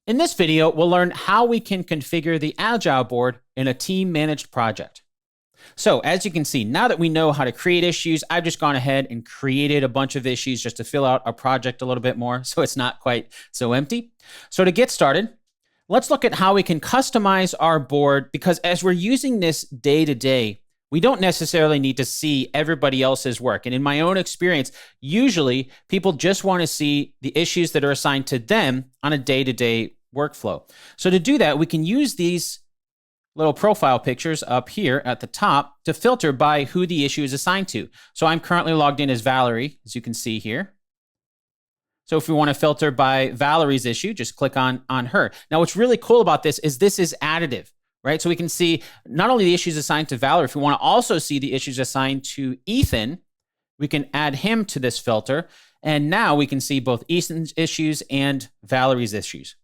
In this video, we'll learn how we can configure the Agile board in a team-managed project. So as you can see, now that we know how to create issues, I've just gone ahead and created a bunch of issues just to fill out our project a little bit more so it's not quite so empty. So to get started, let's look at how we can customize our board, because as we're using this day to day, we don't necessarily need to see everybody else's work. And in my own experience, usually people just want to see the issues that are assigned to them on a day-to-day workflow. So to do that, we can use these little profile pictures up here at the top to filter by who the issue is assigned to. So I'm currently logged in as Valerie, as you can see here. So if we want to filter by Valerie's issue, just click on her. Now, what's really cool about this is additive, right? So we can see not only the issues assigned to Valerie, if we want to also see the issues assigned to Ethan, we can add him to this filter. And now we can see both Ethan's issues and Valerie's issues.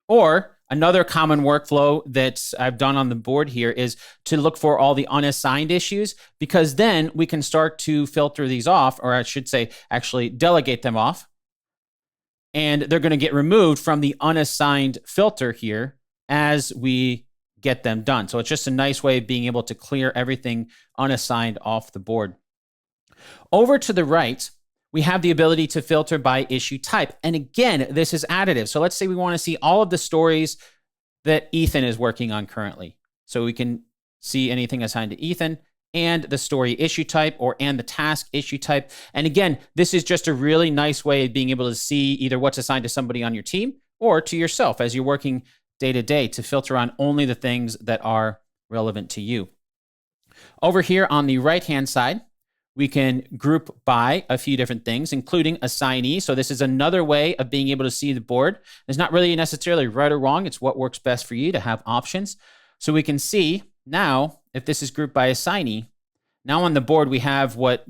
Or another common workflow that I've done on the board here is to look for all the unassigned issues, because then we can start to filter these off, or I should say, actually delegate them off. And they're going to get removed from the unassigned filter here as we get them done. So it's just a nice way of being able to clear everything unassigned off the board. Over to the right, we have the ability to filter by issue type. And again, this is additive. So let's say we want to see all of the stories that Ethan is working on currently. So we can see anything assigned to Ethan and the story issue type and the task issue type. And again, this is just a really nice way of being able to see either what's assigned to somebody on your team or to yourself as you're working day to day, to filter on only the things that are relevant to you. Over here on the right-hand side, we can group by a few different things, including assignee. So this is another way of being able to see the board. It's not really necessarily right or wrong. It's what works best for you to have options. So we can see now, if this is grouped by assignee, now on the board, we have what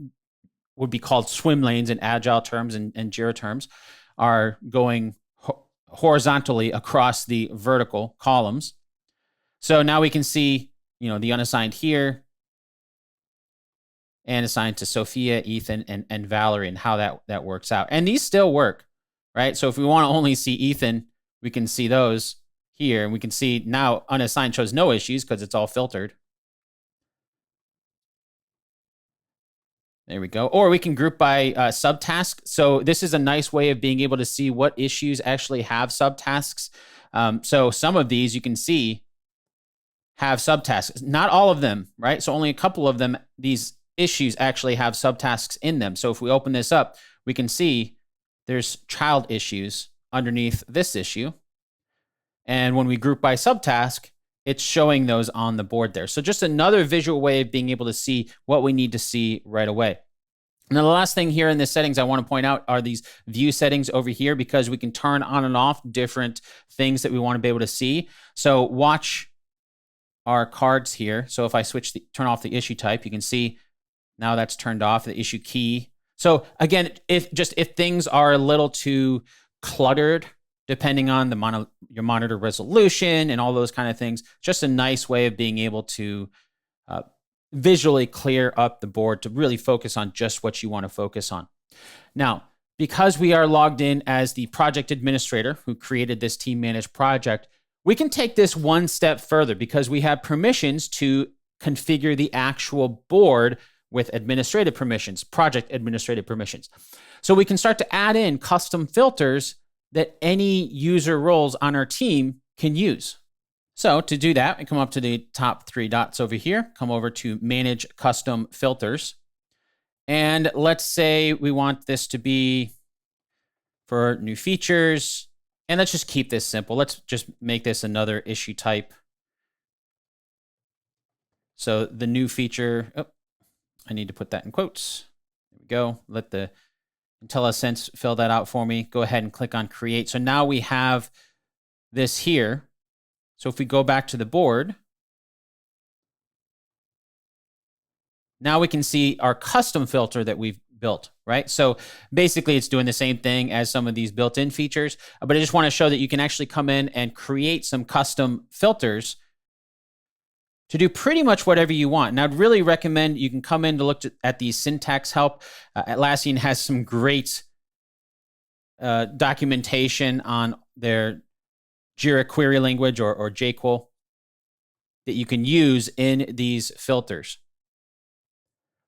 would be called swim lanes in Agile terms and Jira terms, are going horizontally across the vertical columns. So now we can see, the unassigned here, and assigned to Sophia, Ethan, and Valerie, and how that works out. And these still work, right? So if we want to only see Ethan, we can see those here. And we can see now unassigned shows no issues because it's all filtered. There we go. Or we can group by subtask. So this is a nice way of being able to see what issues actually have subtasks. So some of these you can see have subtasks. Not all of them, right? So only a couple of them, these issues actually have subtasks in them. So if we open this up, we can see there's child issues underneath this issue. And when we group by subtask, it's showing those on the board there. So just another visual way of being able to see what we need to see right away. Now, the last thing here in the settings I want to point out are these view settings over here, because we can turn on and off different things that we want to be able to see. So watch our cards here. So if I turn off the issue type, you can see now that's turned off, the issue key. So again, if things are a little too cluttered, depending on your monitor resolution and all those kind of things, just a nice way of being able to visually clear up the board to really focus on just what you want to focus on. Now, because we are logged in as the project administrator who created this team managed project, we can take this one step further because we have permissions to configure the actual board with administrative permissions, project administrative permissions. So we can start to add in custom filters that any user roles on our team can use. So to do that, we come up to the top three dots over here, come over to Manage Custom Filters. And let's say we want this to be for new features. And let's just keep this simple. Let's just make this another issue type. So the new feature, I need to put that in quotes. There we go. Let the IntelliSense fill that out for me. Go ahead and click on Create. So now we have this here. So if we go back to the board, now we can see our custom filter that we've built, right? So basically it's doing the same thing as some of these built-in features, but I just want to show that you can actually come in and create some custom filters to do pretty much whatever you want. And I'd really recommend you can come in to look at the syntax help. Atlassian has some great documentation on their Jira query language or JQuery that you can use in these filters.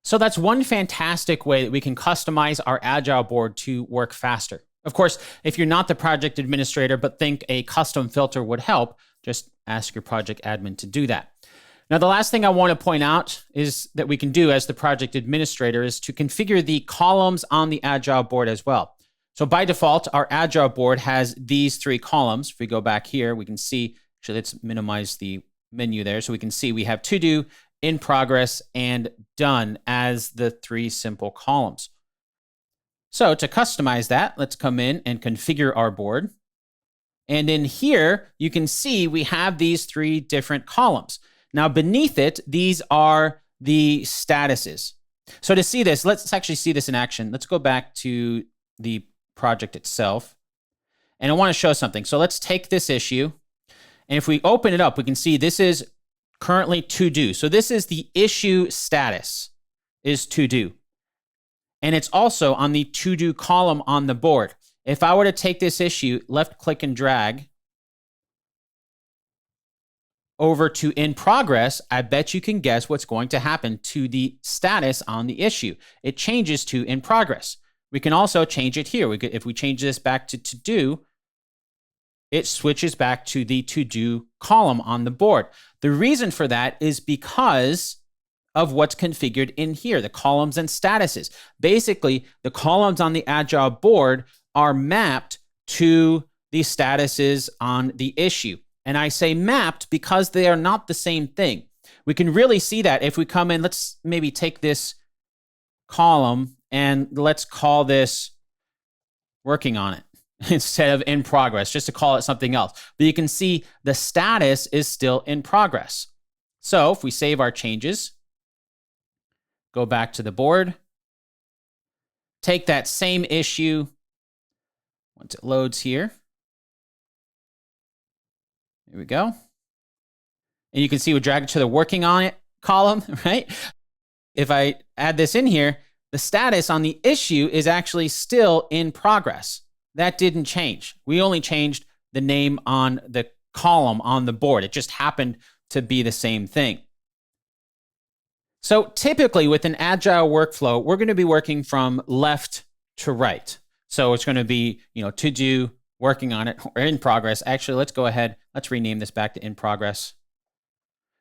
So that's one fantastic way that we can customize our Agile board to work faster. Of course, if you're not the project administrator but think a custom filter would help, just ask your project admin to do that. Now, the last thing I want to point out is that we can do as the project administrator is to configure the columns on the Agile board as well. So by default, our Agile board has these 3 columns. If we go back here, we can see, actually, let's minimize the menu there. So we can see we have to do, in progress, and done as the 3 simple columns. So to customize that, let's come in and configure our board. And in here, you can see we have these 3 different columns. Now beneath it, these are the statuses. So to see this, let's actually see this in action. Let's go back to the project itself. And I want to show something. So let's take this issue. And if we open it up, we can see this is currently to do. So this is the issue status is to do. And it's also on the to do column on the board. If I were to take this issue, left click and drag over to in progress, I bet you can guess what's going to happen to the status on the issue. It changes to in progress. We can also change it here. If we change this back to do, it switches back to the to-do column on the board. The reason for that is because of what's configured in here, the columns and statuses. Basically, the columns on the Agile board are mapped to the statuses on the issue. And I say mapped because they are not the same thing. We can really see that if we come in, let's maybe take this column and let's call this working on it instead of in progress, just to call it something else. But you can see the status is still in progress. So if we save our changes, go back to the board, take that same issue, once it loads here, here we go. And you can see we drag it to the working on it column, right? If I add this in here, the status on the issue is actually still in progress. That didn't change. We only changed the name on the column on the board. It just happened to be the same thing. So typically with an Agile workflow, we're going to be working from left to right. So it's going to be, to do, working on it, or in progress. Actually, let's go ahead. Let's rename this back to in progress.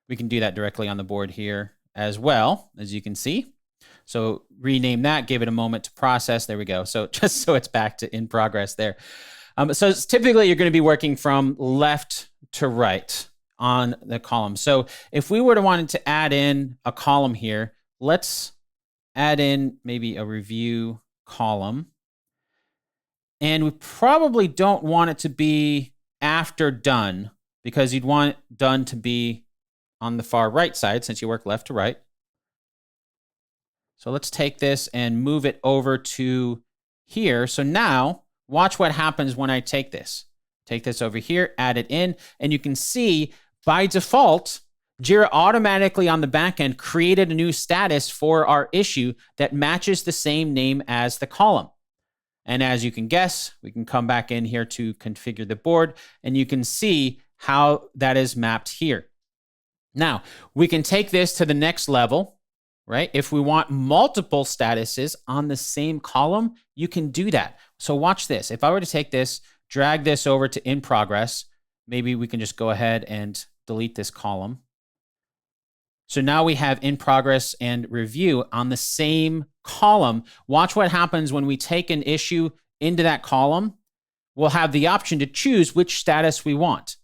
We can do that directly on the board here as well, as you can see. So rename that, give it a moment to process. There we go. So just so it's back to in progress there. So typically you're going to be working from left to right on the column. So if we were to want to add in a column here, let's add in maybe a review column. And we probably don't want it to be after done because you'd want done to be on the far right side since you work left to right. So let's take this and move it over to here. So now watch what happens when I take this. Take this over here, add it in, and you can see by default, Jira automatically on the back end created a new status for our issue that matches the same name as the column. And as you can guess, we can come back in here to configure the board, and you can see how that is mapped here. Now, we can take this to the next level, right? If we want multiple statuses on the same column, you can do that. So watch this. If I were to take this, drag this over to in progress, maybe we can just go ahead and delete this column. So now we have in progress and review on the same column. Watch what happens when we take an issue into that column. We'll have the option to choose which status we want,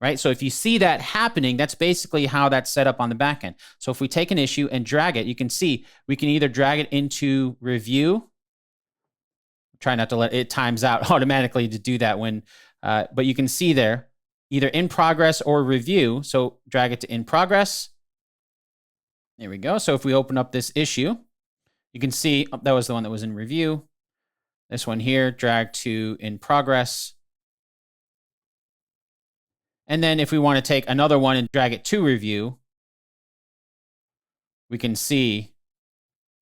right? So if you see that happening, that's basically how that's set up on the back end. So if we take an issue and drag it, you can see we can either drag it into review. Try not to let it times out automatically to do that when, but you can see there either in progress or review. So drag it to in progress. There we go. So if we open up this issue, you can see that was the one that was in review. This one here, drag to in progress. And then if we want to take another one and drag it to review, we can see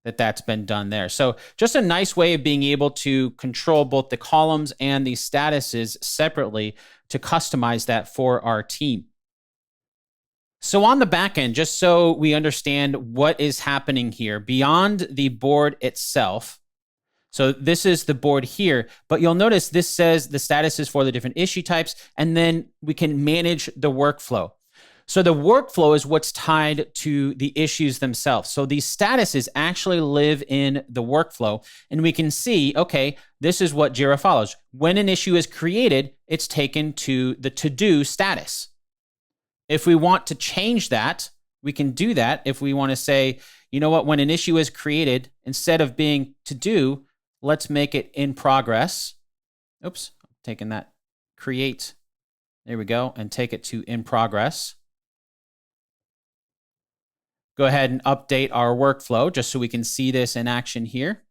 that that's been done there. So just a nice way of being able to control both the columns and the statuses separately to customize that for our team. So on the back end, just so we understand what is happening here beyond the board itself. So this is the board here, but you'll notice this says the statuses for the different issue types, and then we can manage the workflow. So the workflow is what's tied to the issues themselves. So these statuses actually live in the workflow, and we can see, okay, this is what Jira follows. When an issue is created, it's taken to the to-do status. If we want to change that, we can do that. If we want to say, you know what, when an issue is created, instead of being to do, let's make it in progress. Oops, I'm taking that create. There we go, and take it to in progress. Go ahead and update our workflow just so we can see this in action here.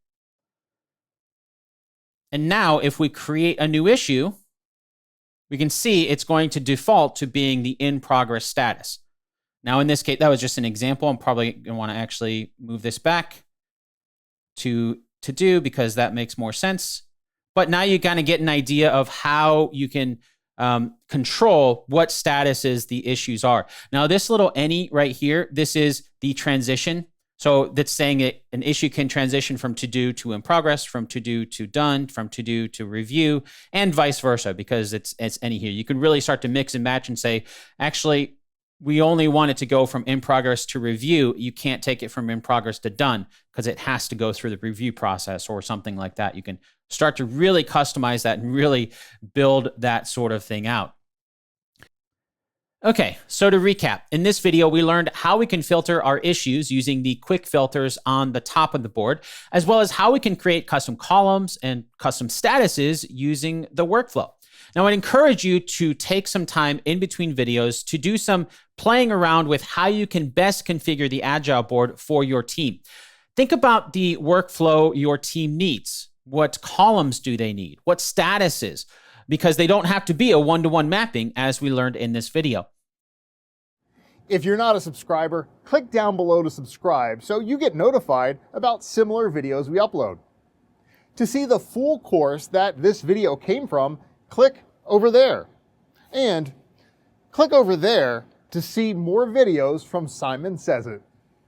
And now if we create a new issue, we can see it's going to default to being the in progress status. Now in this case, that was just an example. I'm probably going to want to actually move this back to do because that makes more sense. But now you kind of get an idea of how you can control what statuses the issues are. Now this little any right here, this is the transition. So that's saying an issue can transition from to do to in progress, from to do to done, from to do to review, and vice versa, because it's any here. You can really start to mix and match and say, actually, we only want it to go from in progress to review. You can't take it from in progress to done because it has to go through the review process or something like that. You can start to really customize that and really build that sort of thing out. Okay, so to recap, in this video, we learned how we can filter our issues using the quick filters on the top of the board, as well as how we can create custom columns and custom statuses using the workflow. Now, I'd encourage you to take some time in between videos to do some playing around with how you can best configure the Agile board for your team. Think about the workflow your team needs. What columns do they need? What statuses? Because they don't have to be a one-to-one mapping, as we learned in this video. If you're not a subscriber, click down below to subscribe so you get notified about similar videos we upload. To see the full course that this video came from, click over there. And click over there to see more videos from Simon Says It.